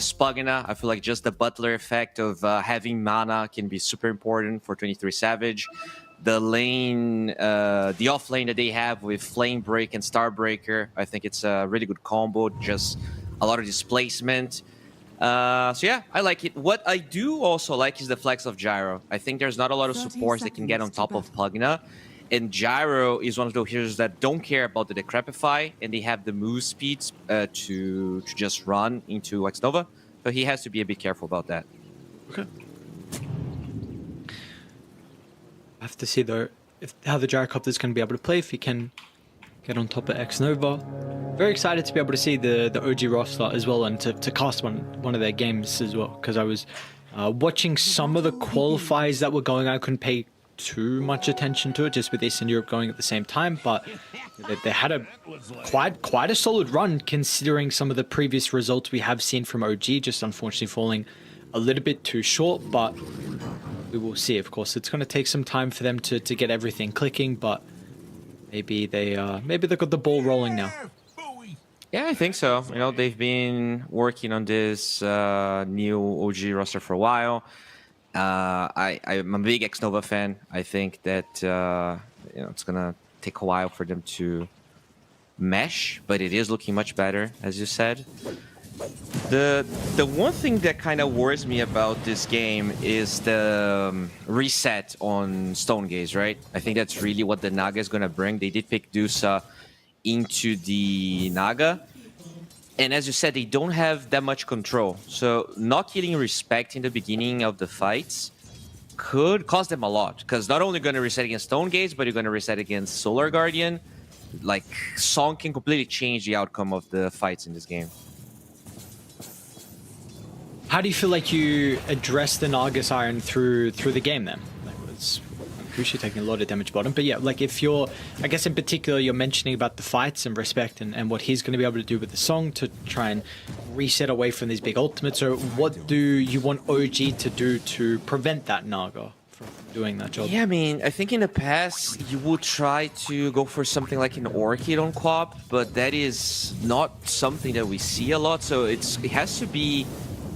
Pugna. I feel like just the butler effect of having mana can be super important for 23 Savage. The lane, the off lane that they have with Flame Break and Star Breaker, I think it's a really good combo. Just a lot of displacement. So yeah, I like it. What I do also like is the flex of Gyro. I think there's not a lot of supports that can get on top of Pugna. And Gyro is one of those heroes that don't care about the Decrepify, and they have the move speeds to just run into X-Nova. So he has to be a bit careful about that. Okay. I have to see though how the Gyrocopter is going to be able to play, if he can get on top of X-Nova. Very excited to be able to see the OG roster as well, and to cast one of their games as well, because I was watching some of the qualifiers that were going. I couldn't pay too much attention to it, just with Eastern Europe going at the same time, but they had a quite a solid run considering some of the previous results we have seen from OG, just unfortunately falling a little bit too short. But we will see. Of course, it's going to take some time for them to get everything clicking, but maybe they got the ball rolling now. Yeah, I think so. You know, they've been working on this new OG roster for a while. I'm a big X-Nova fan. I think that it's gonna take a while for them to mesh, but it is looking much better, as you said. The one thing that kind of worries me about this game is the reset on Stone Gaze, right? I think that's really what the Naga is gonna bring. They did pick Dusa into the Naga. And as you said, they don't have that much control. So not getting respect in the beginning of the fights could cost them a lot. Because not only going to reset against Stone Gaze, but you're going to reset against Solar Guardian. Like, Song can completely change the outcome of the fights in this game. How do you feel like you address the Nagas Iron through the game then? You're taking a lot of damage bottom, but yeah, like if you're, I guess in particular you're mentioning about the fights and respect and what he's going to be able to do with the song to try and reset away from these big ultimates. So what do you want OG to do to prevent that Naga from doing that job? Yeah, I mean, I think in the past you would try to go for something like an Orchid on Quap, but that is not something that we see a lot, so it has to be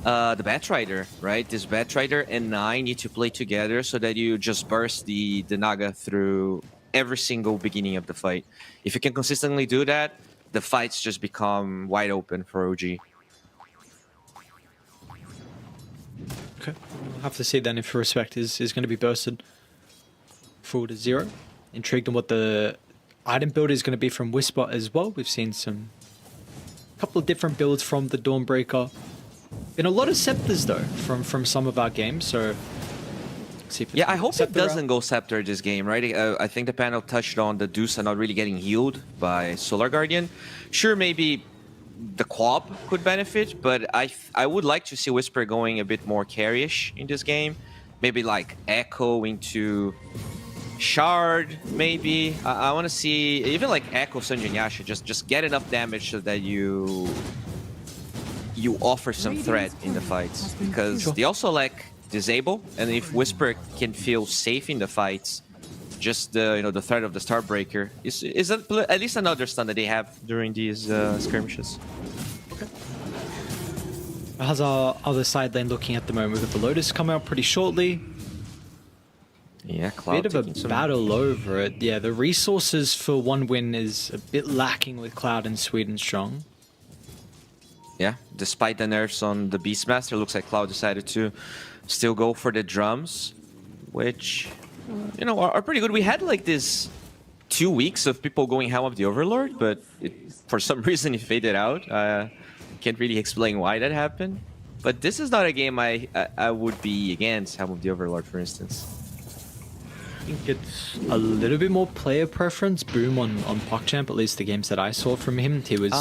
the Batrider, right? This Batrider and 9 need to play together so that you just burst the Naga through every single beginning of the fight. If you can consistently do that, the fights just become wide open for OG. Okay, we'll have to see then if respect is going to be bursted full to 0. Intrigued on what the item build is going to be from Whisper as well. We've seen a couple of different builds from the Dawnbreaker. Been a lot of Scepters though from some of our games, so see if I hope it doesn't go Scepter this game, right? I think the panel touched on the Dusa not really getting healed by Solar Guardian. Sure, maybe the Quap could benefit, but I would like to see Whisper going a bit more carryish in this game. Maybe like Echo into Shard, maybe. I want to see even like Echo Sanjin Yasha, just get enough damage so that you offer some threat in the fights, because they also lack disable, and if Whisper can feel safe in the fights, just the threat of the Starbreaker is at least another stun that they have during these skirmishes. Okay. How's our other side lane looking at the moment? With the Lotus coming out pretty shortly. Yeah, Cloud bit of a battle over it. Yeah, the resources for one win is a bit lacking with Cloud and Sweden Strong. Yeah, despite the nerfs on the Beastmaster, looks like Cloud decided to still go for the drums, which, are pretty good. We had like this 2 weeks of people going Helm of the Overlord, but for some reason it faded out. Can't really explain why that happened. But this is not a game I would be against Helm of the Overlord, for instance. I think it's a little bit more player preference. Boom on PogChamp, at least the games that I saw from him. He was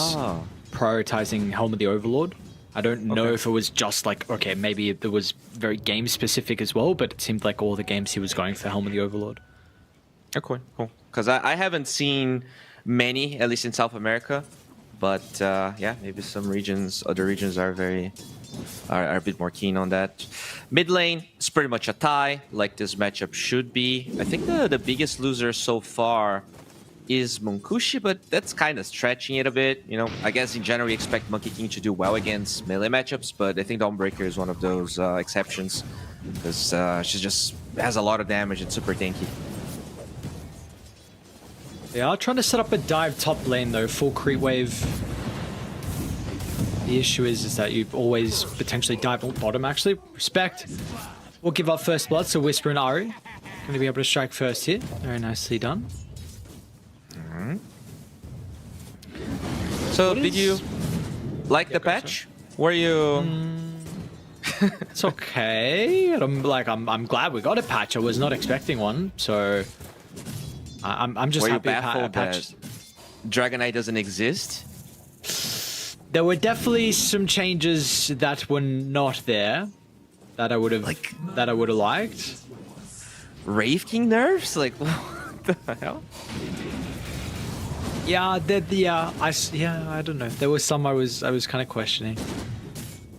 prioritizing Helm of the Overlord. I don't know if it was just like, okay, maybe it was very game specific as well, but it seemed like all the games he was going for Helm of the Overlord. Okay, cool. Because I haven't seen many, at least in South America, but yeah, maybe some regions, other regions are a bit more keen on that. Mid lane is pretty much a tie, like this matchup should be. I think the biggest loser so far is Monkushi, but that's kind of stretching it a bit. You know, I guess in general we expect Monkey King to do well against melee matchups, but I think Dawnbreaker is one of those exceptions because she just has a lot of damage and super tanky. They are trying to set up a dive top lane though, full creep wave. The issue is that you always potentially dive on bottom actually. Respect. We'll give up first blood, so Whisper and Ari going to be able to strike first here. Very nicely done. So did you like the patch? Were you... It's okay. I'm glad we got a patch. I was not expecting one, so I'm just Were you happy baffled patch. that Dragonite doesn't exist? There were definitely some changes that were not there that I would have liked. Wraith King nerfs? Like, what the hell? Yeah, I don't know. There was some I was kind of questioning.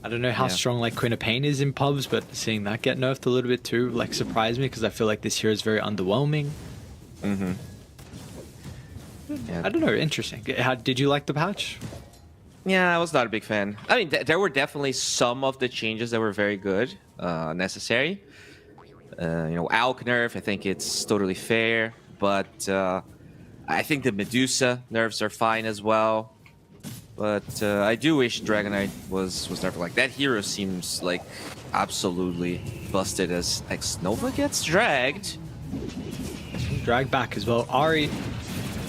I don't know how strong like Queen of Pain is in pubs, but seeing that get nerfed a little bit too like surprised me because I feel like this hero is very underwhelming. Yeah. I don't know. Interesting. How did you like the patch? Yeah, I was not a big fan. I mean, there were definitely some of the changes that were very good, necessary. You know, Alk nerf, I think it's totally fair, but I think the Medusa nerfs are fine as well. But I do wish Dragonite was nerfed. Like, that hero seems like absolutely busted as X-Nova gets dragged. Drag back as well. Ari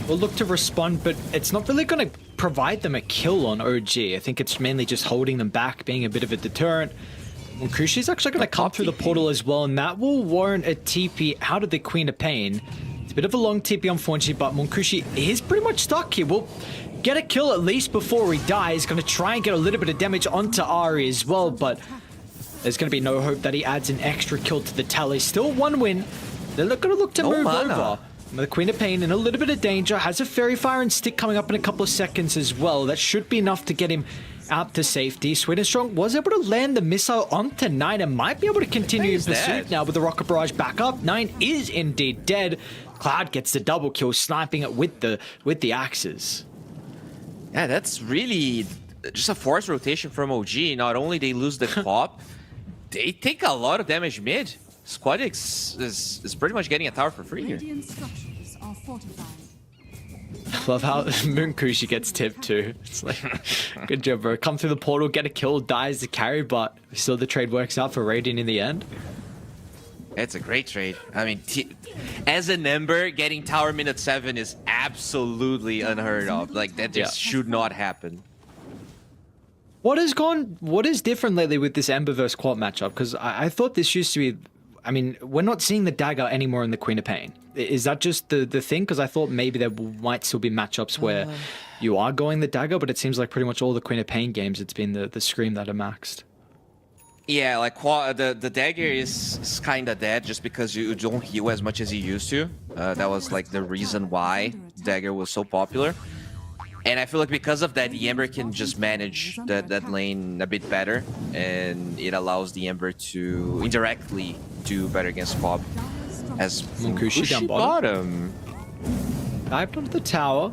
will look to respond, but it's not really going to provide them a kill on OG. I think it's mainly just holding them back, being a bit of a deterrent. Monkushi's actually going to come through the portal as well, and that will warrant a TP out of the Queen of Pain. It's a bit of a long TP, unfortunately, but Monkushi is pretty much stuck here. We'll get a kill at least before he dies. Going to try and get a little bit of damage onto Ari as well, but there's going to be no hope that he adds an extra kill to the tally. Still one win. They're going to look to move over. The Queen of Pain in a little bit of danger. Has a Fairy Fire and Stick coming up in a couple of seconds as well. That should be enough to get him out to safety. Sweet and Strong was able to land the missile onto 9 and might be able to continue in pursuit now with the Rocket Barrage back up. 9 is indeed dead. Cloud gets the double kill, sniping it with the axes. Yeah, that's really just a forced rotation from OG. Not only they lose the pop, they take a lot of damage mid. Squadix is pretty much getting a tower for free here. Love how Monkushi gets tipped too. It's like, good job, bro. Come through the portal, get a kill, dies the carry, but still the trade works out for Radiant in the end. It's a great trade. I mean, as an Ember, getting tower minute 7 is absolutely unheard of. Like, that just should not happen. What is different lately with this Ember versus Quad matchup? Because I thought this used to be... I mean, we're not seeing the dagger anymore in the Queen of Pain. Is that just the thing? Because I thought maybe there might still be matchups where you are going the dagger, but it seems like pretty much all the Queen of Pain games, it's been the Scream that are maxed. Yeah, like the dagger is kind of dead just because you don't heal as much as you used to. That was like the reason why dagger was so popular. And I feel like because of that, the Ember can just manage that lane a bit better, and it allows the Ember to indirectly do better against Bob. As Monkushi down bottom. Dived onto the tower.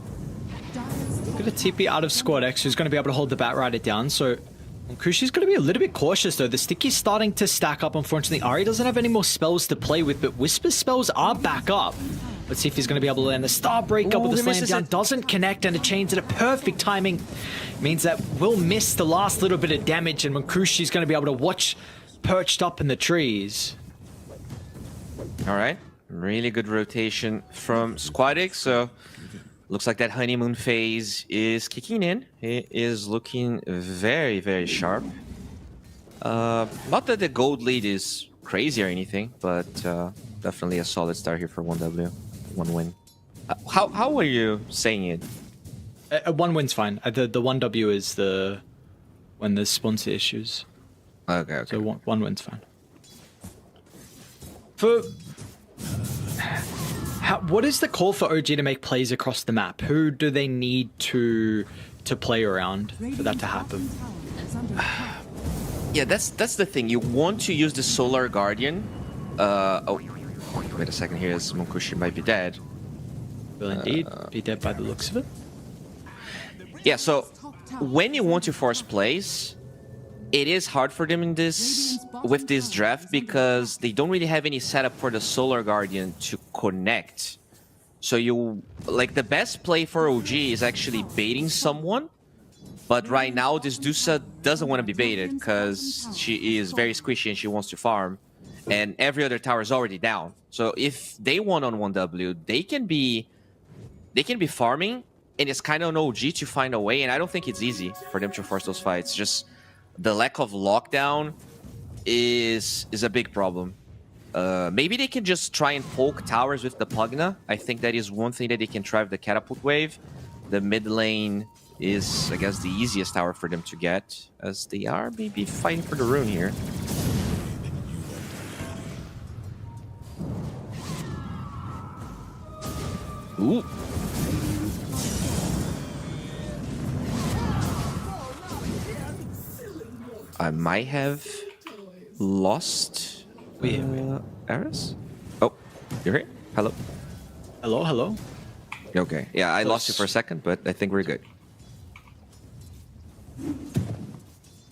Look at a TP out of Squad X, who's going to be able to hold the Batrider down. So Monkushi's going to be a little bit cautious though. The Sticky's starting to stack up. Unfortunately, Ari doesn't have any more spells to play with, but Whisper spells are back up. Let's see if he's going to be able to land the Starbreaker with the slam down. Doesn't connect, and it chains at a perfect timing. Means that we'll miss the last little bit of damage, and Monkushi's going to be able to watch perched up in the trees. All right. Really good rotation from Squadix. So looks like that honeymoon phase is kicking in. It is looking very, very sharp. Not that the gold lead is crazy or anything, but definitely a solid start here for 1W. 1 win. How were you saying it? 1 win's fine. The 1W is when there's sponsor issues. Okay. So 1 win's fine. What is the call for OG to make plays across the map? Who do they need to play around for that to happen? Yeah, that's the thing. You want to use the Solar Guardian. Oh, wait a second here. Monkushi might be dead. Will indeed be dead by the looks of it. Yeah, so when you want to force plays, it is hard for them in with this draft because they don't really have any setup for the Solar Guardian to connect. So like the best play for OG is actually baiting someone, but right now this Dusa doesn't want to be baited because she is very squishy and she wants to farm, and every other tower is already down. So if they won on 1W, they can be farming, and it's kind of an OG to find a way, and I don't think it's easy for them to force those fights. Just the lack of lockdown is a big problem. Maybe they can just try and poke towers with the Pugna. I think that is one thing that they can try with the Catapult Wave. The mid lane is, I guess, the easiest tower for them to get, as they are maybe fighting for the rune here. Ooh. I might have lost Ares? Oh, you're here? Hello? Hello, hello. Okay. Yeah, I lost you for a second, but I think we're good.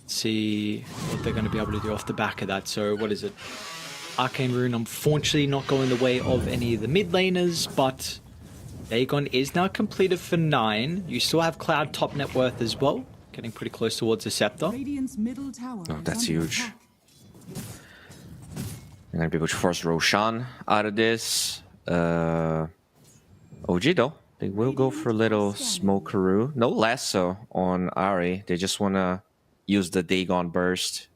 See what they're going to be able to do off the back of that. So what is it? Arcane Rune, unfortunately not going the way of any of the mid laners, but Dagon is now completed for 9. You still have Cloud top net worth as well, getting pretty close towards the Scepter. Oh, that's huge. They're going to be able to force Roshan out of this. OG though, they will go for a little Smokeroo. No lasso on Ari. They just want to use the Dagon burst.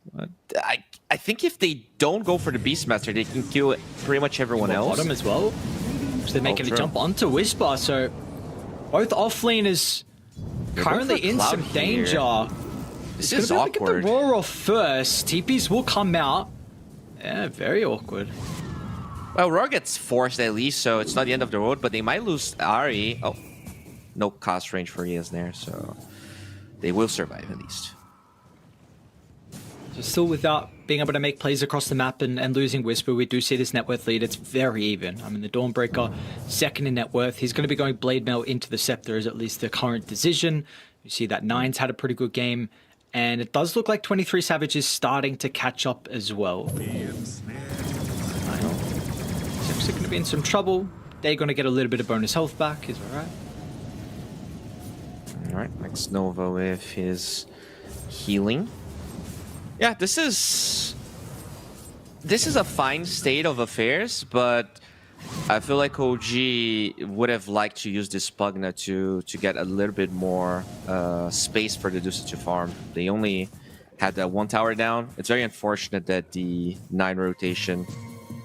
I think if they don't go for the Beastmaster, they can kill pretty much everyone else. Bottom as well. So they're making a jump onto Whisper. So both offlaners currently in some danger. This is awkward. Get the roar off first. TPs will come out. Yeah, very awkward. Well, Roar gets forced at least, so it's not the end of the road, but they might lose Ari. Oh, no cost range for Ias there, so they will survive at least. So still without being able to make plays across the map and losing Whisper, we do see this net worth lead. It's very even. I mean, the Dawnbreaker second in net worth. He's going to be going Blade Mail into the Scepter is at least the current decision. You see that Nine's had a pretty good game, and it does look like 23 Savage is starting to catch up as well. They're going to be in some trouble. They're going to get a little bit of bonus health back. Is that right? All right, Max Nova with his healing. Yeah, this is a fine state of affairs, but I feel like OG would have liked to use this Pugna to get a little bit more space for the Dusa to farm. They only had that one tower down. It's very unfortunate that the 9 rotation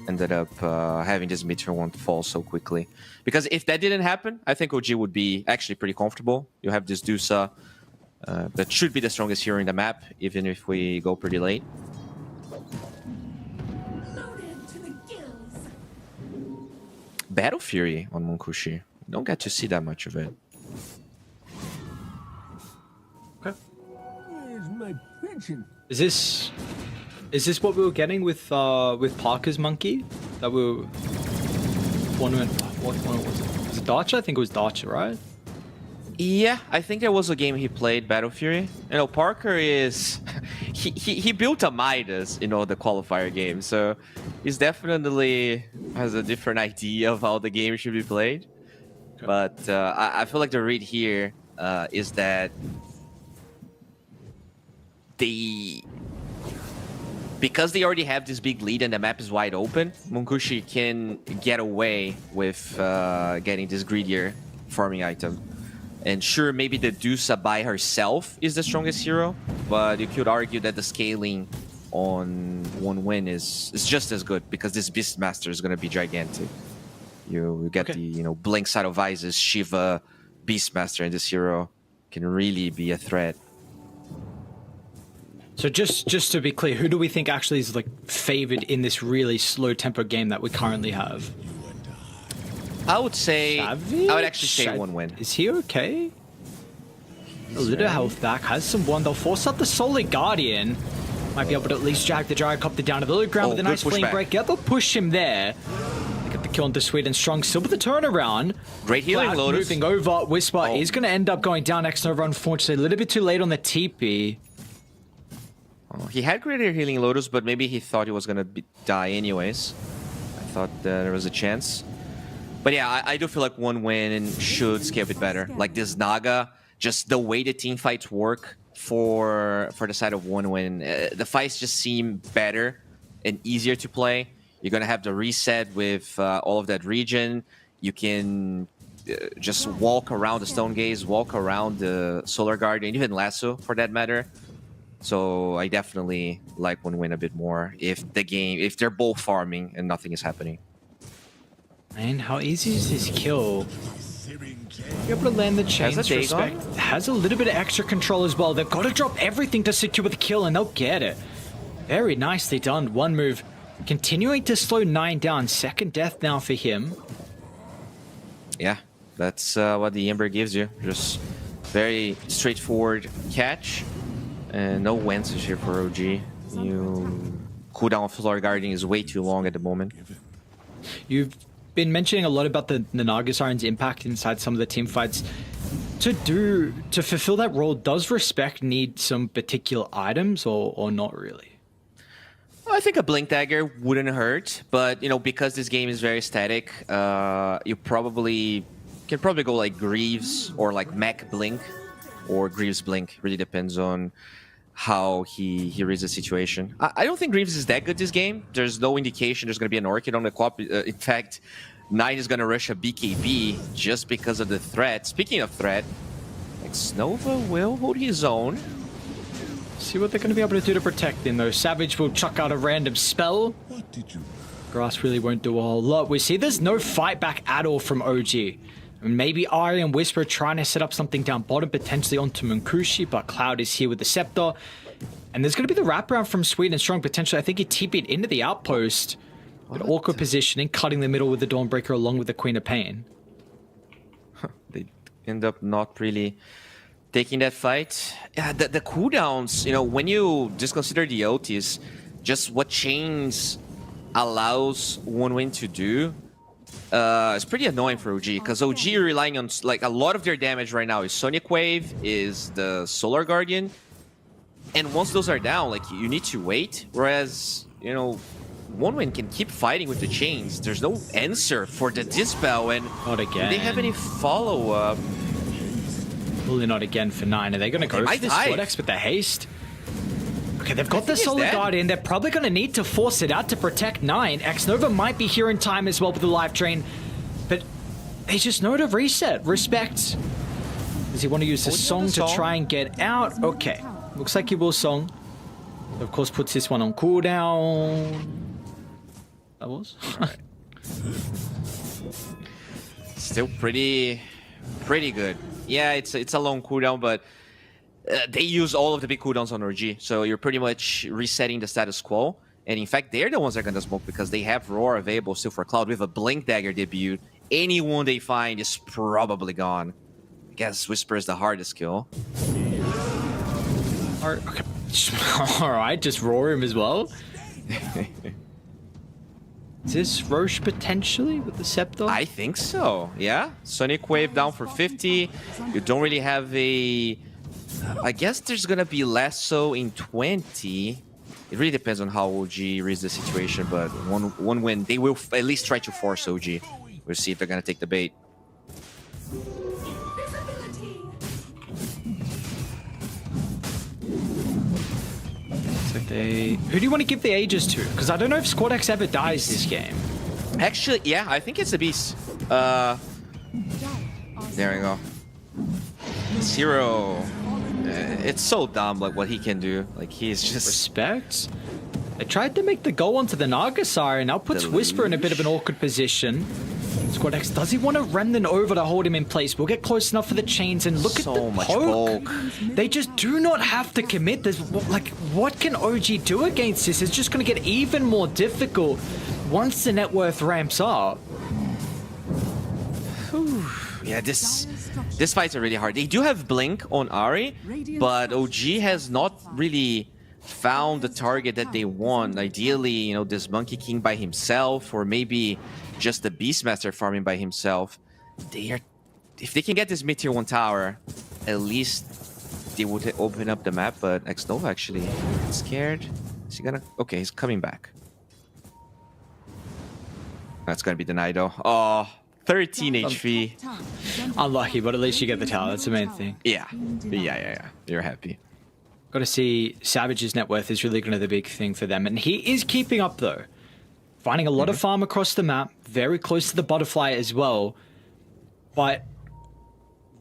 ended up having this mid-turn one fall so quickly. Because if that didn't happen, I think OG would be actually pretty comfortable. You have this Dusa that should be the strongest hero in the map, even if we go pretty late. Battle Fury on Munkushi. Don't get to see that much of it. Okay. Is this what we were getting with Parker's monkey? That we were what one was it? Was it Darcher? I think it was Darcher, right? Yeah, I think there was a game he played, Battle Fury. You know, Parker is he built a Midas, you know, the qualifier game, so he's definitely has a different idea of how the game should be played. Okay. But I feel like the read here is that because they already have this big lead and the map is wide open, Munkushi can get away with getting this greedier farming item. And sure, maybe the Dusa by herself is the strongest hero, but you could argue that the scaling on one win is just as good because this Beastmaster is going to be gigantic. You get the, you know, Blink Side of Isis, Shiva, Beastmaster, and this hero can really be a threat. So just to be clear, who do we think actually is like favored in this really slow tempo game that we currently have? I would say Savage? I would actually say one win. Is he okay? A little health back, has some one. They'll force out the Solar Guardian. Might be able to at least drag the Gyrocopter down to the low ground with a nice flame break. Yeah, they'll push him there. Look at the kill onto Sweden Strong. Still with the turnaround. Great healing, Cloud Lotus. moving over. Whisper is going to end up going down. Xnova, unfortunately, a little bit too late on the TP. Oh, he had greater healing, Lotus, but maybe he thought he was going to die anyways. I thought there was a chance. But yeah, I do feel like one win should scale a bit better. Like this Naga, just the way the team fights work for the side of one win. The fights just seem better and easier to play. You're going to have the reset with all of that region. You can just walk around the Stone Gaze, walk around the Solar Guardian, even Lasso for that matter. So I definitely like one win a bit more if they're both farming and nothing is happening. Man, how easy is this kill? Be able to land the chains. Respect has a little bit of extra control as well. They've got to drop everything to secure the kill, and they'll get it. Very nicely done. One move, continuing to slow 9 down. Second death now for him. Yeah, that's what the Ember gives you. Just very straightforward catch, and no Wences here for OG. Cooldown of Solar Guardian is way too long at the moment. You've been mentioning a lot about the Naga Siren's impact inside some of the team fights. To fulfill that role, does Respect need some particular items or not really? Well, I think a Blink Dagger wouldn't hurt, but because this game is very static, you can probably go like Greaves or like Mech Blink or Greaves Blink. Really depends on how he reads the situation. I don't think Greaves is that good this game. There's no indication there's going to be an Orchid on the co-op. In fact, Nine is going to rush a BKB just because of the threat. Speaking of threat, Xnova will hold his own. See what they're going to be able to do to protect him, though. Savage will chuck out a random spell. Grass really won't do a whole lot. We see there's no fight back at all from OG. Maybe Ari and Whisper trying to set up something down bottom, potentially onto Munkushi, but Cloud is here with the Scepter. And there's going to be the wraparound from Sweden Strong, potentially. I think he TP'd into the outpost. But awkward positioning, cutting the middle with the Dawnbreaker along with the Queen of Pain. They end up not really taking that fight. Yeah, the cooldowns, when you just consider the ultis, just what chains allows one win to do, it's pretty annoying for OG, because OG relying on, like, a lot of their damage right now is Sonic Wave, is the Solar Guardian, and once those are down, like, you need to wait, whereas, one win can keep fighting with the chains. There's no answer for the Dispel, and not again. Do they have any follow-up? Probably not again for 9. Are they going to go for this Vortex with the haste? Okay, they've got the Solar Guardian. They're probably going to need to force it out to protect 9. Xnova might be here in time as well with the live train, but they just know to reset. Respect. Does he want to use the song to try and get out? Okay, looks like he will song. Of course, puts this one on cooldown. That was? Right. Still pretty good. Yeah, it's a long cooldown, but they use all of the big cooldowns on OG, so you're pretty much resetting the status quo. And in fact, they're the ones that are gonna smoke because they have Roar available still for Cloud. With a Blink Dagger debut, anyone they find is probably gone. I guess Whisper is the hardest kill. Okay. Alright, just roar him as well. Is this Roche potentially with the Scepter? I think so, yeah. Sonic Wave down for 50. You don't really have a... I guess there's gonna be Lasso in 20. It really depends on how OG reads the situation, but one win, they will at least try to force OG. We'll see if they're gonna take the bait. Who do you want to give the Aegis to? Because I don't know if Squad X ever dies this game. Actually, yeah, I think it's a Beast. There we go. Zero. It's so dumb, like, what he can do. Like, he's just... Respect. They tried to make the goal onto the Naga Siren. Now puts Whisper in a bit of an awkward position. Squad X, does he want to Remnant over to hold him in place? We'll get close enough for the chains, and look at the poke. They just do not have to commit. There's, like, what can OG do against this? It's just going to get even more difficult once the net worth ramps up. Whew. Yeah, this fights are really hard. They do have Blink on Ari, but OG has not really found the target that they want. Ideally, you know, this Monkey King by himself, or maybe just the Beastmaster farming by himself. If they can get this mid-tier 1 tower, at least they would open up the map. But Xnova actually scared. Is he gonna? Okay, he's coming back. That's gonna be denied though. Oh, 13 HP. Unlucky, but at least you get the tower. That's the main thing. Yeah. You're happy. Got to see Savage's net worth is really going to be the big thing for them. And he is keeping up, though. Finding a lot of farm across the map. Very close to the butterfly as well. But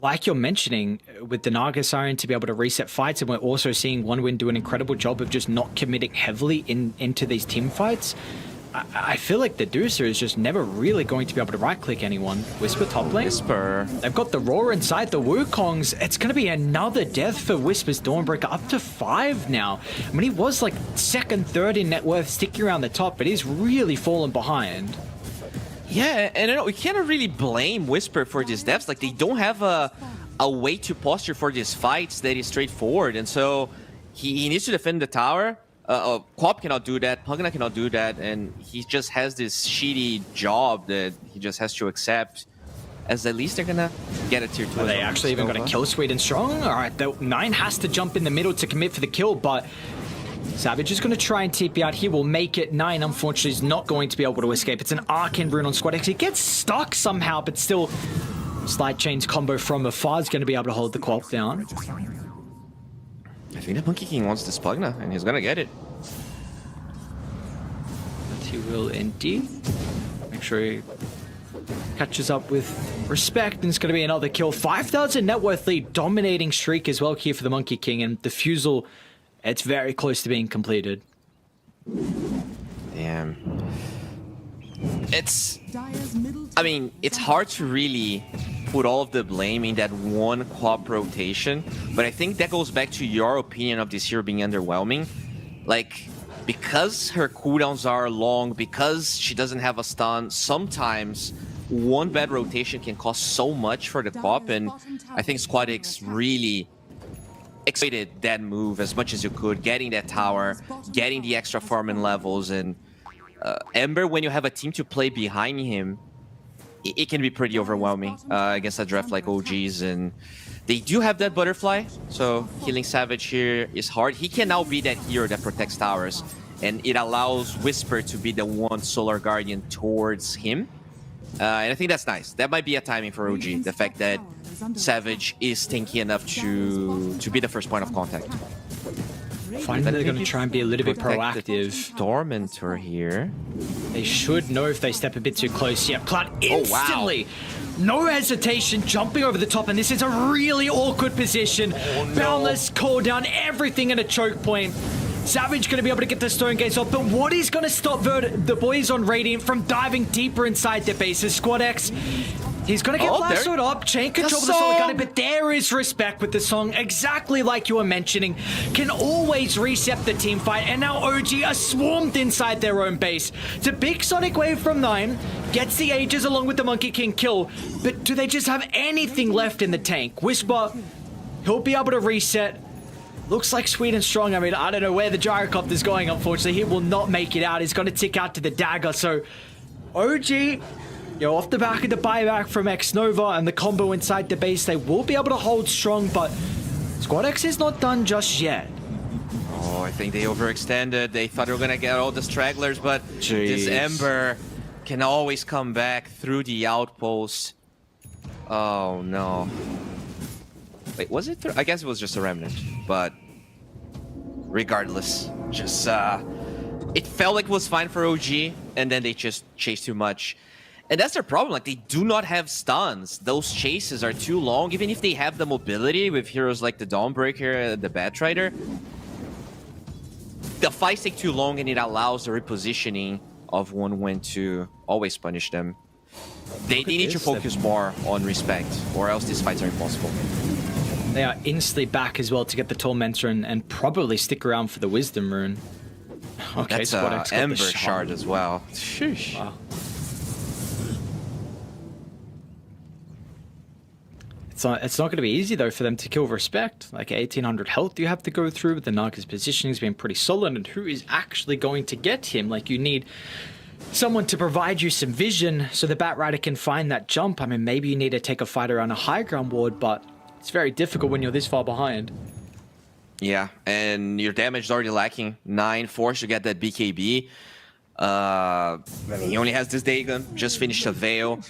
like you're mentioning, with the Naga Siren to be able to reset fights, and we're also seeing OneWin do an incredible job of just not committing heavily into these team fights. I feel like the Deucer is just never really going to be able to right-click anyone. Whisper top lane. Whisper. They've got the Roar inside the Wukongs. It's going to be another death for Whisper's Dawnbreaker, up to 5 now. I mean, he was like second, third in net worth, sticking around the top, but he's really fallen behind. Yeah, and you know, we cannot really blame Whisper for these deaths. Like, they don't have a way to posture for these fights that is straightforward, and so he needs to defend the tower. Quap cannot do that, Pugna cannot do that, and he just has this shitty job that he just has to accept. As at least they're gonna get a tier 2. Are they actually even gonna kill Sweet and Strong? Alright, the 9 has to jump in the middle to commit for the kill, but Savage is going to try and TP out. He will make it. 9, unfortunately, is not going to be able to escape. It's an Arcane Rune on Squad X. He gets stuck somehow, but still, Slide Chains combo from afar is going to be able to hold the Quap down. I think the Monkey King wants this Pugna, and he's going to get it. And he will indeed. Make sure he catches up with respect, and it's going to be another kill. 5,000 net worth lead, dominating streak as well here for the Monkey King, and the Fusel, it's very close to being completed. Damn. I mean, it's hard to really put all of the blame in that one Quap rotation, but I think that goes back to your opinion of this hero being underwhelming. Like, because her cooldowns are long, because she doesn't have a stun, sometimes one bad rotation can cost so much for the Quap, and I think Squad X really exploited that move as much as you could, getting that tower, getting the extra farm and levels, and Ember, when you have a team to play behind him, it can be pretty overwhelming against a draft like OGs, and they do have that butterfly, so killing Savage here is hard. He can now be that hero that protects towers, and it allows Whisper to be the one Solar Guardian towards him, and I think that's nice. That might be a timing for OG, the fact that Savage is tanky enough to be the first point of contact. Finally, they're going to try and be a little bit proactive. Tormentor here. They should know if they step a bit too close. Yeah, Cloud instantly, no hesitation, jumping over the top, and this is a really awkward position. Oh, no. Boundless, call down, everything in a choke point. Savage going to be able to get the Stone Gates off, but what is going to stop the boys on Radiant from diving deeper inside their bases? Squad X, he's going to get lassoed up, chain control with the Solar Guardian, but there is respect with the song, exactly like you were mentioning. Can always reset the team fight, and now OG are swarmed inside their own base. It's a big Sonic Wave from 9, gets the Aegis along with the Monkey King kill, but do they just have anything left in the tank? Whisper, he'll be able to reset. Looks like Sweet and Strong. I mean, I don't know where the Gyrocopter's going, unfortunately. He will not make it out. He's going to tick out to the dagger. So, OG, off the back of the buyback from Xnova and the combo inside the base, they will be able to hold strong, but Squad X is not done just yet. Oh, I think they overextended. They thought they were going to get all the stragglers, but this Ember can always come back through the outpost. Oh, no. Wait, was it? I guess it was just a remnant, but regardless, just it felt like it was fine for OG, and then they just chased too much, and that's their problem. Like, they do not have stuns. Those chases are too long. Even if they have the mobility with heroes like the Dawnbreaker, the Batrider, the fights take too long, and it allows the repositioning of OneWin to always punish them. They need to focus more on respect, or else these fights are impossible. They are instantly back as well to get the Tormentor and probably stick around for the Wisdom Rune. Okay, that's Ember Shard as well. Sheesh. Wow. It's not going to be easy though for them to kill Respect. Like 1800 health you have to go through, but the Naga's positioning has been pretty solid, and who is actually going to get him? Like, you need someone to provide you some vision so the Batrider can find that jump. I mean, maybe you need to take a fight around a high ground ward, but it's very difficult when you're this far behind. Yeah, and your damage is already lacking 9 force to get that BKB. I mean, he only has this Dagon, just finished a Veil.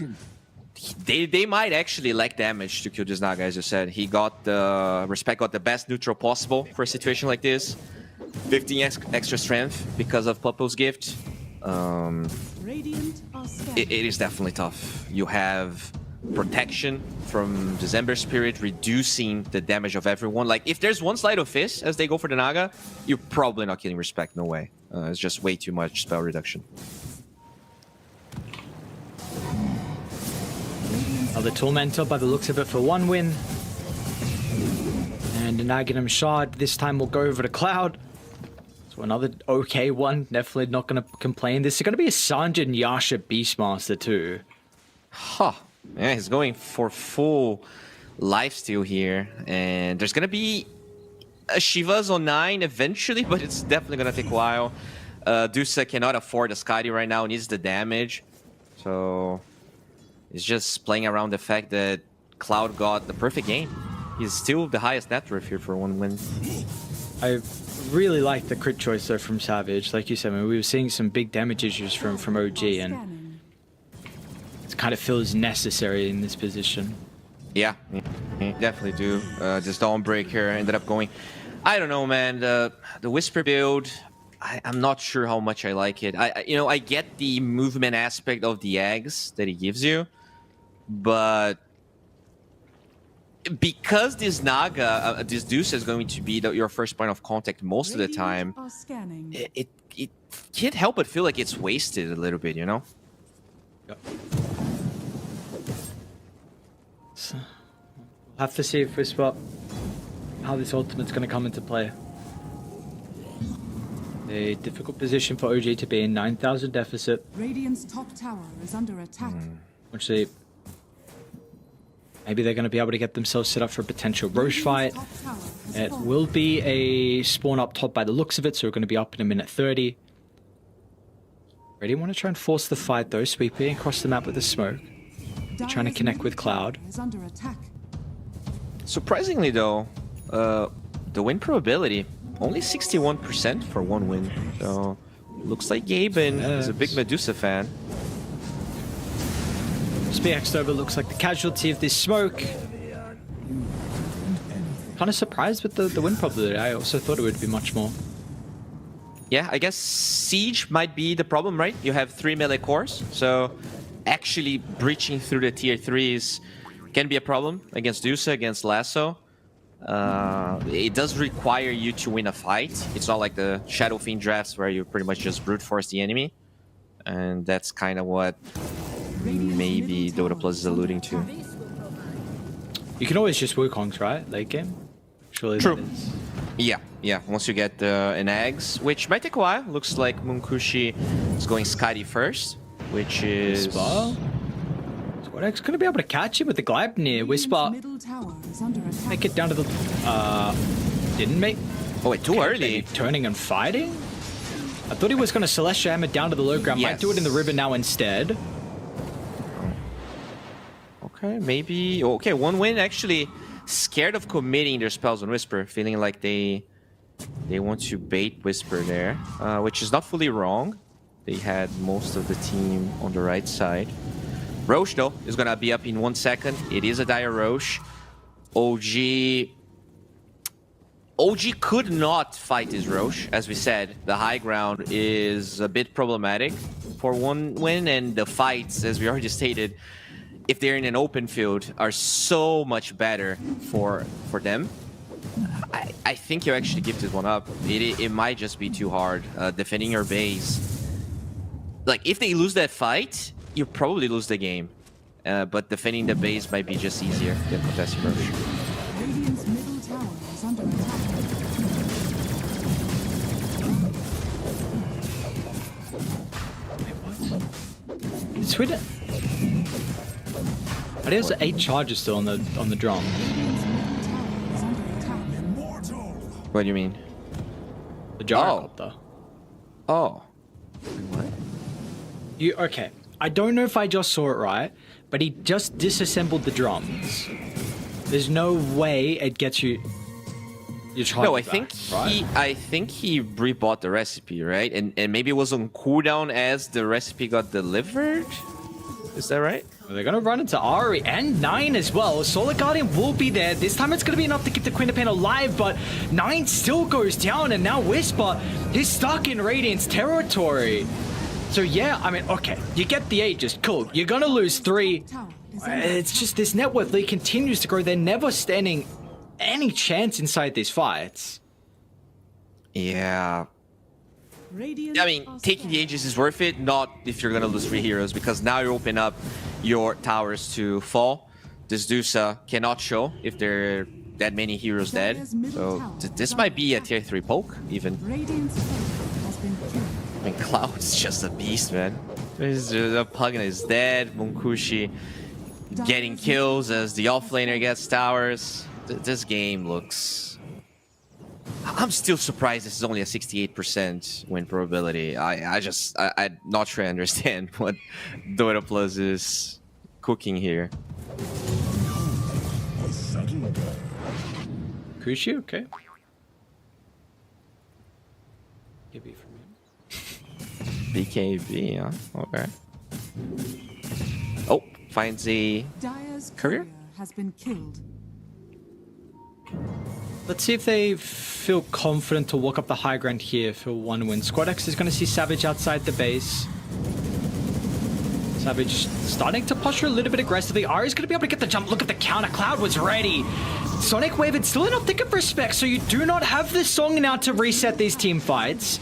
They might actually lack damage to kill this Naga, as you said. He got the Respect got the best neutral possible for a situation like this. 15 extra strength because of Popo's gift. It is definitely tough. You have protection from December Spirit, reducing the damage of everyone. Like, if there's one Sleight of Fist as they go for the Naga, you're probably not killing Respect. No way. It's just way too much spell reduction. The Tormentor, by the looks of it, for 1 win. And an Aghanim Shard this time will go over to Cloud. So another okay one. Definitely not going to complain. This is going to be a Sanjin Yasha Beastmaster too. Huh. Yeah, he's going for full lifesteal here. And there's going to be a Shiva's on 9 eventually, but it's definitely going to take a while. Dusa cannot afford a Skadi right now, needs the damage. So it's just playing around the fact that Cloud got the perfect game. He's still the highest net worth here for 1 win. I really like the crit choice though from Savage. Like you said, I mean, we were seeing some big damage issues from OG, and it kind of feels necessary in this position. Yeah, definitely do. This Dawnbreaker ended up going... I don't know, man. The Whisper build, I'm not sure how much I like it. I get the movement aspect of the eggs that he gives you, but because this Naga, this Deuce is going to be your first point of contact most of the time, it can't help but feel like it's wasted a little bit, you know? Yep. So, we'll have to see if Whisper, how this ultimate's going to come into play. A difficult position for OG to be in, 9,000 deficit. Radiant's top tower is under attack. Actually, maybe they're going to be able to get themselves set up for a potential Roche fight. It will be a spawn up top by the looks of it, so we're going to be up in a minute 30. Ready? Want to try and force the fight though, sweeping across the map with the smoke. Trying to connect with Cloud. Surprisingly though, the win probability, only 61% for 1 win. So, looks like Gaben is a big Medusa fan. SPX Nova looks like the casualty of this smoke. Kind of surprised with the win probability. I also thought it would be much more. Yeah, I guess Siege might be the problem, right? You have 3 melee cores, so actually breaching through the tier 3s can be a problem against Dusa, against Lasso. It does require you to win a fight. It's not like the Shadow Fiend drafts where you pretty much just brute force the enemy. And that's kind of what maybe Dota Plus is alluding to. You can always just Wukongs, right? Late game? Surely True. That is. Yeah. Once you get an eggs, which might take a while. Looks like Munkushi is going Skadi first, which is... Whisper? Squad's going to be able to catch him with the Gleipnir. Whisper. Make it down to the... Didn't make... Oh, wait, too early. Turning and fighting? I thought he was going to Celestial Hammer down to the low ground. Yes. Might do it in the river now instead. Okay, maybe... Okay, 1 win actually scared of committing their spells on Whisper, feeling like they want to bait Whisper there, which is not fully wrong. They had most of the team on the right side. Roche, though, is going to be up in 1 second. It is a dire Roche. OG could not fight this Roche. As we said, the high ground is a bit problematic for 1 win, and the fights, as we already stated, if they're in an open field, are so much better for them. I think you actually give this one up. It might just be too hard defending your base. Like, if they lose that fight, you probably lose the game. But defending the base might be just easier than contesting Roche. Radiant's middle tower is under attack. Sweden. But he has 8 charges still on the drum. Radiant's middle tower is under attack. What do you mean? The gyrocopter. Oh. Okay. I don't know if I just saw it right, but he just disassembled the drums. There's no way it gets you. No, I think he rebought the recipe, right? And maybe it was on cooldown as the recipe got delivered. Is that right? They're gonna run into Ari and 9 as well. Solar Guardian will be there. This time it's gonna be enough to keep the Queen of Pain alive, but 9 still goes down, and now Whisper, he's stuck in Radiant's territory. So yeah, I mean, okay, you get the Aegis, cool. You're gonna lose 3. Tower is under It's just this net worth lead continues to grow. They're never standing any chance inside these fights. Yeah. Radiant I mean, are taking the scared. Aegis is worth it, not if you're gonna lose 3 heroes, because now you open up your towers to fall. This Dusa cannot show if there are that many heroes dead. So this might be a tier 3 poke, even. Radiant's turret has been killed. I mean, Cloud's just a beast, man. Pugna is dead. Munkushi getting kills as the offlaner gets towers. This game looks... I'm still surprised this is only a 68% win probability. I'm not sure I understand what Dota Plus is cooking here. Kushi, okay. KB from him. BKB, huh? Okay. Oh, finds a... Dire's Courier? courier has been killed. Let's see if they feel confident to walk up the high ground here for 1 win. Squad X is going to see Savage outside the base. Savage starting to posture a little bit aggressively. Ari's going to be able to get the jump. Look at the counter. Cloud was ready. Sonic Wave, it's still enough to give respect, so you do not have this song now to reset these team fights.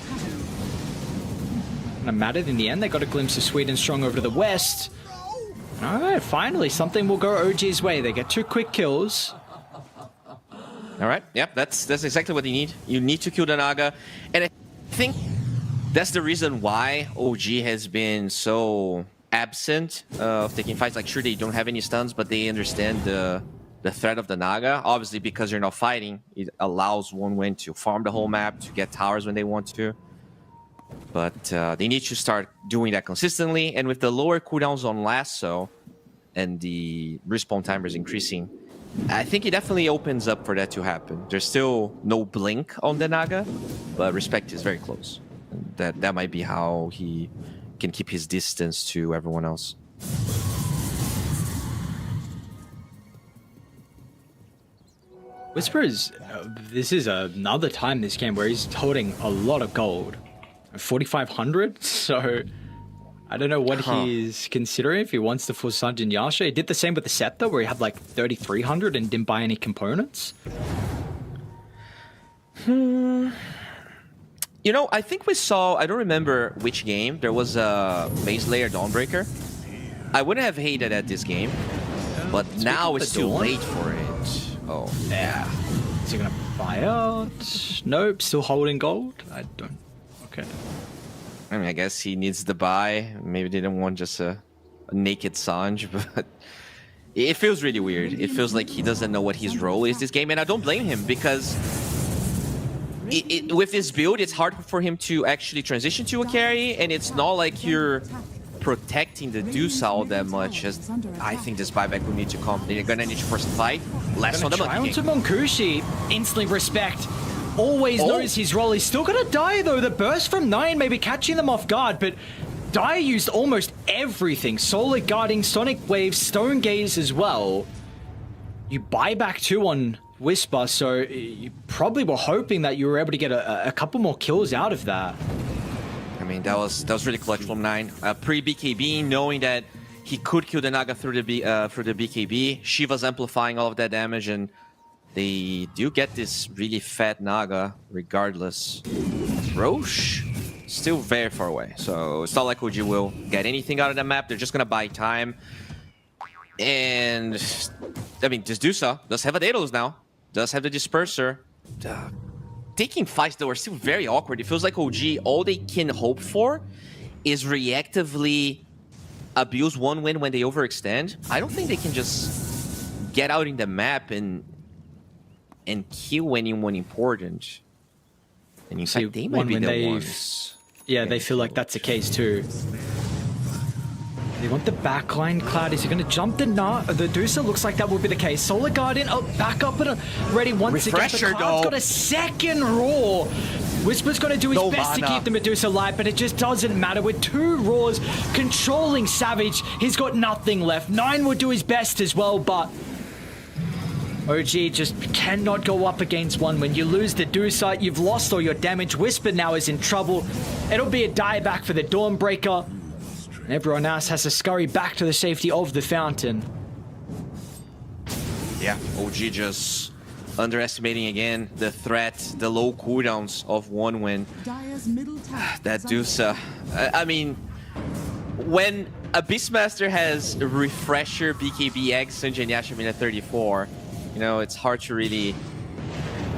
Gonna matter in the end. They got a glimpse of Sweden strong over to the west. Alright, finally, something will go OG's way. They get 2 quick kills. All right. Yep, that's exactly what you need. You need to kill the Naga. And I think that's the reason why OG has been so absent of taking fights. Like, sure, they don't have any stuns, but they understand the threat of the Naga. Obviously, because you're not fighting, it allows 1win to farm the whole map, to get towers when they want to. But they need to start doing that consistently. And with the lower cooldowns on Lasso and the respawn timers increasing, I think it definitely opens up for that to happen. There's still no blink on the Naga, but respect is very close. And that might be how he can keep his distance to everyone else. Whisper is... this is another time this game where he's holding a lot of gold. 4,500, so... I don't know what he's considering, if he wants to full Sanjin Yasha. He did the same with the set, though, where he had like 3,300 and didn't buy any components. You know, I think we saw... I don't remember which game. There was a base layer Dawnbreaker. I wouldn't have hated at this game, but now it's too late for it. Oh. Yeah. Is he going to buy out? Nope, still holding gold? I don't... Okay. I mean, I guess he needs to buy. Maybe they didn't want just a naked Sanj, but it feels really weird. It feels like he doesn't know what his role is this game, and I don't blame him because with this build, it's hard for him to actually transition to a carry, and it's not like you're protecting the Dusa all that much. As I think this buyback will need to come. They're gonna need to first fight. Less on the monkey to game. Monkushi. Instantly respect. Always knows his role. He's still gonna die though. The burst from 9 may be catching them off guard, but Dire used almost everything. Solar Guarding, Sonic Wave, Stone Gaze as well. You buy back 2 on Whisper, so you probably were hoping that you were able to get a couple more kills out of that. I mean, that was really clutch from 9. Pre-BKB, knowing that he could kill the Naga through the BKB. Shiva's amplifying all of that damage, and they do get this really fat Naga regardless. Roche, still very far away. So it's not like OG will get anything out of the map. They're just going to buy time. And, I mean, this Dusa does have a Daedalus now. Does have the Disperser. Taking fights, though, are still very awkward. It feels like OG, all they can hope for is reactively abuse one win when they overextend, I don't think they can just get out in the map and kill anyone important. And in fact, they might be the ones. Yeah, they feel like that's the case too. They want the backline. Cloud, is he going to jump the Dusa? Looks like that will be the case. Solar Guardian, back up and ready once again. Refresher, But Cloud's though. got a second Roar. Whisper's going to do his best to keep the Medusa alive, but it just doesn't matter. With 2 Roars controlling Savage, he's got nothing left. 9 will do his best as well, but OG just cannot go up against one. When you lose the Dusa, you've lost all your damage. Whisper now is in trouble. It'll be a dieback for the Dawnbreaker. And everyone else has to scurry back to the safety of the fountain. Yeah, OG just underestimating again the threat, the low cooldowns of one win. Dire's middle tower That is under Dusa. I mean, when a Beastmaster has a refresher BKB X Sanjay Yasha minute 34, you know, it's hard to really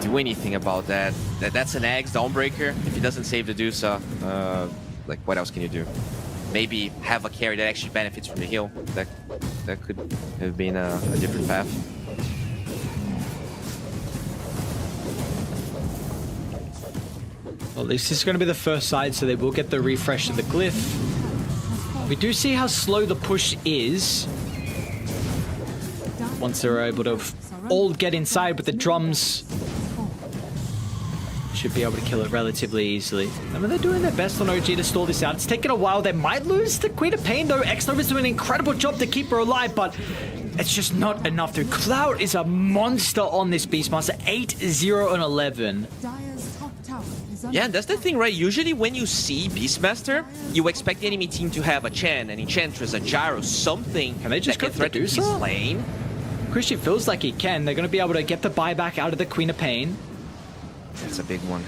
do anything about that. That's an Eggs Dawnbreaker. If he doesn't save the Dusa, like, what else can you do? Maybe have a carry that actually benefits from the heal. That could have been a different path. Well, this is going to be the first side, so they will get the refresh of the glyph. We do see how slow the push is. Once they're able to all get inside with the drums, should be able to kill it relatively easily. I mean, they're doing their best on OG to stall this out. It's taken a while. They might lose the Queen of Pain, though. Xnova's doing an incredible job to keep her alive, but it's just not enough. Through Cloud is a monster on this Beastmaster. 8-0 and 11. Dire's top tower is under Yeah, and that's the thing, right? Usually when you see Beastmaster, you expect the enemy team to have a Chen, an Enchantress, a Gyro, something Can they just that go can for the threaten his Dusa? lane. Christian feels like he can. They're going to be able to get the buyback out of the Queen of Pain. That's a big one.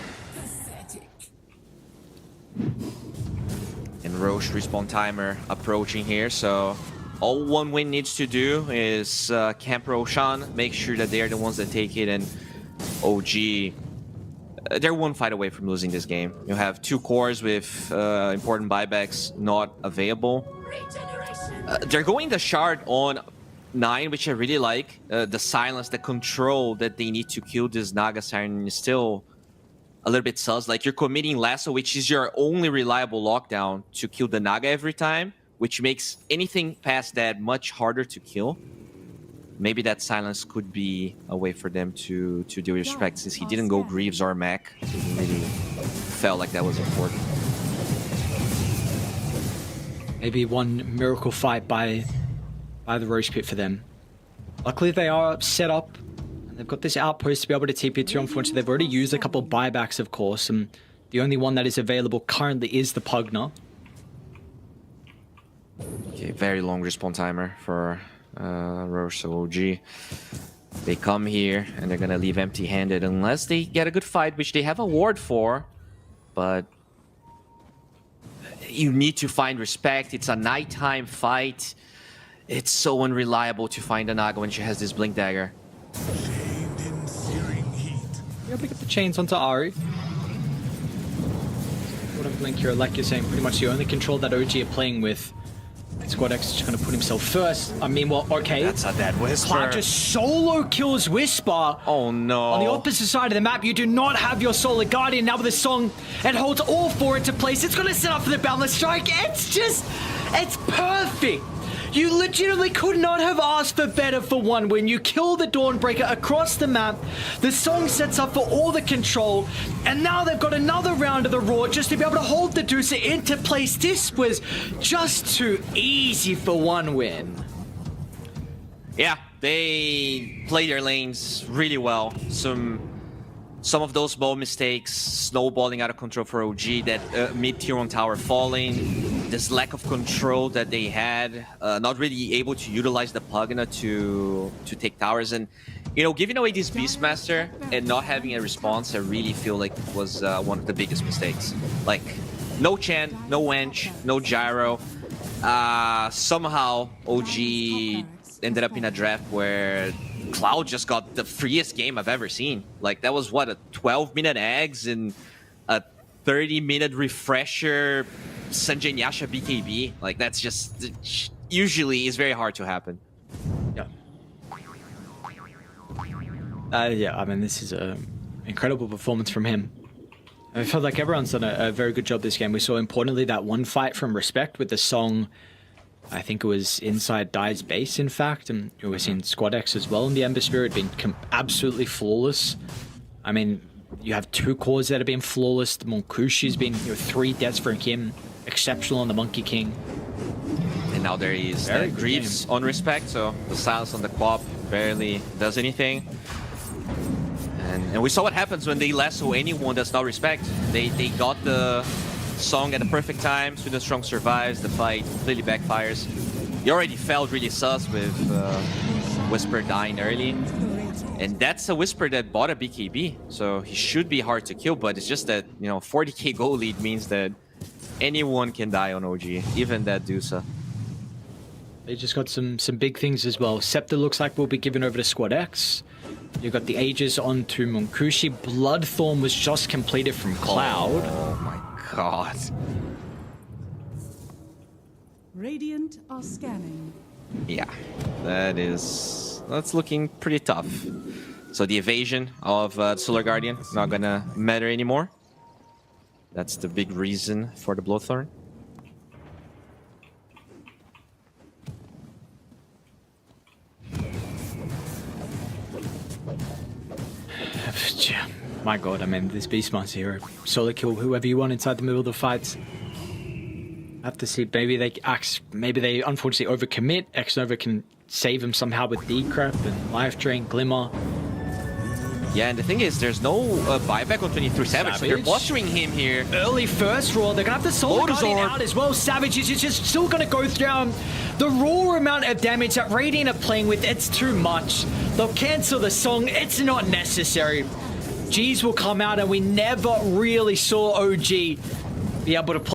And Roche respawn timer approaching here, so all one win needs to do is camp Roshan, make sure that they are the ones that take it, and OG, they're one fight away from losing this game. You have 2 cores with important buybacks not available. They're going the shard on 9, which I really like. The silence, the control that they need to kill this Naga Siren is still a little bit sus. Like, you're committing Lasso, which is your only reliable lockdown to kill the Naga every time, which makes anything past that much harder to kill. Maybe that silence could be a way for them to do respect, since he didn't go Greaves or Mac. So he really felt like that was important. Maybe one miracle fight by the Roche Pit for them. Luckily, they are set up. They've got this outpost to be able to TP to. Unfortunately, they've already used a couple buybacks, of course, and the only one that is available currently is the Pugna. Okay, very long respawn timer for Roche, so OG. They come here, and they're gonna leave empty-handed unless they get a good fight, which they have a ward for, but you need to find respect. It's a nighttime fight. It's so unreliable to find a Naga when she has this Blink Dagger. Yeah, pick up the chains onto Ari. Wouldn't blink here, like you're saying, pretty much the only control that OG are playing with. Squad X is just going to put himself first. I mean, well, okay. That's a dead Whisper. Cloud just solo kills Whisper. Oh no. On the opposite side of the map, you do not have your Solar Guardian. Now with the song, it holds all 4 into place. It's going to set up for the Boundless Strike. It's perfect. You legitimately could not have asked for better for one win. You kill the Dawnbreaker across the map. The song sets up for all the control. And now they've got another round of the Roar just to be able to hold the Dusa into place. This was just too easy for one win. Yeah, they play their lanes really well. Some of those ball mistakes, snowballing out of control for OG, that mid-tier 1 tower falling, this lack of control that they had, not really able to utilize the Pugna to take towers, and, you know, giving away this Beastmaster and not having a response, I really feel like it was one of the biggest mistakes. Like, no Chen, no Wench, no Gyro. Somehow, OG ended up in a draft where Cloud just got the freest game I've ever seen. Like, that was, what, a 12-minute eggs and a 30-minute refresher Sanjay Nyasha BKB. Like, that's just usually is very hard to happen. Yeah. Yeah, I mean, this is an incredible performance from him. I felt like everyone's done a very good job this game. We saw, importantly, that one fight from Respect with the song, I think it was Inside Dai's Base, in fact, and we've seen Squad X as well in the Ember Spirit being absolutely flawless. I mean, you have 2 cores that have been flawless. The Monkushi's been 3 deaths for him, exceptional on the Monkey King. And now there is Very the good Greaves on Respect, so the silence on the Quap barely does anything. And we saw what happens when they lasso anyone that's not Respect. They got the song at the perfect time. Sweden Strong survives. The fight completely backfires. You already felt really sus with Whisper dying early. And that's a Whisper that bought a BKB. So he should be hard to kill, but it's just that, 40k goal lead means that anyone can die on OG, even that Dusa. They just got some big things as well. Scepter looks like will be given over to Squad X. You got the Aegis onto Monkushi. Bloodthorn was just completed from Cloud. Oh my god. Radiant are scanning. Yeah, that's looking pretty tough. So the evasion of Solar Guardian not gonna matter anymore. That's the big reason for the Bloodthorn. My god, I mean, this Beastmaster hero. Solo kill whoever you want inside the middle of the fights. I have to see, maybe they unfortunately overcommit. Xnova can save him somehow with Decrep and Life Drain, Glimmer. Yeah, and the thing is, there's no buyback on 23 Savage, so they're posturing him here. Early first roar, they're gonna have the Solar Guardian out as well. Savage is just still gonna go down. The raw amount of damage that Radiant are playing with, it's too much. They'll cancel the song, it's not necessary. G's will come out, and we never really saw OG be able to play.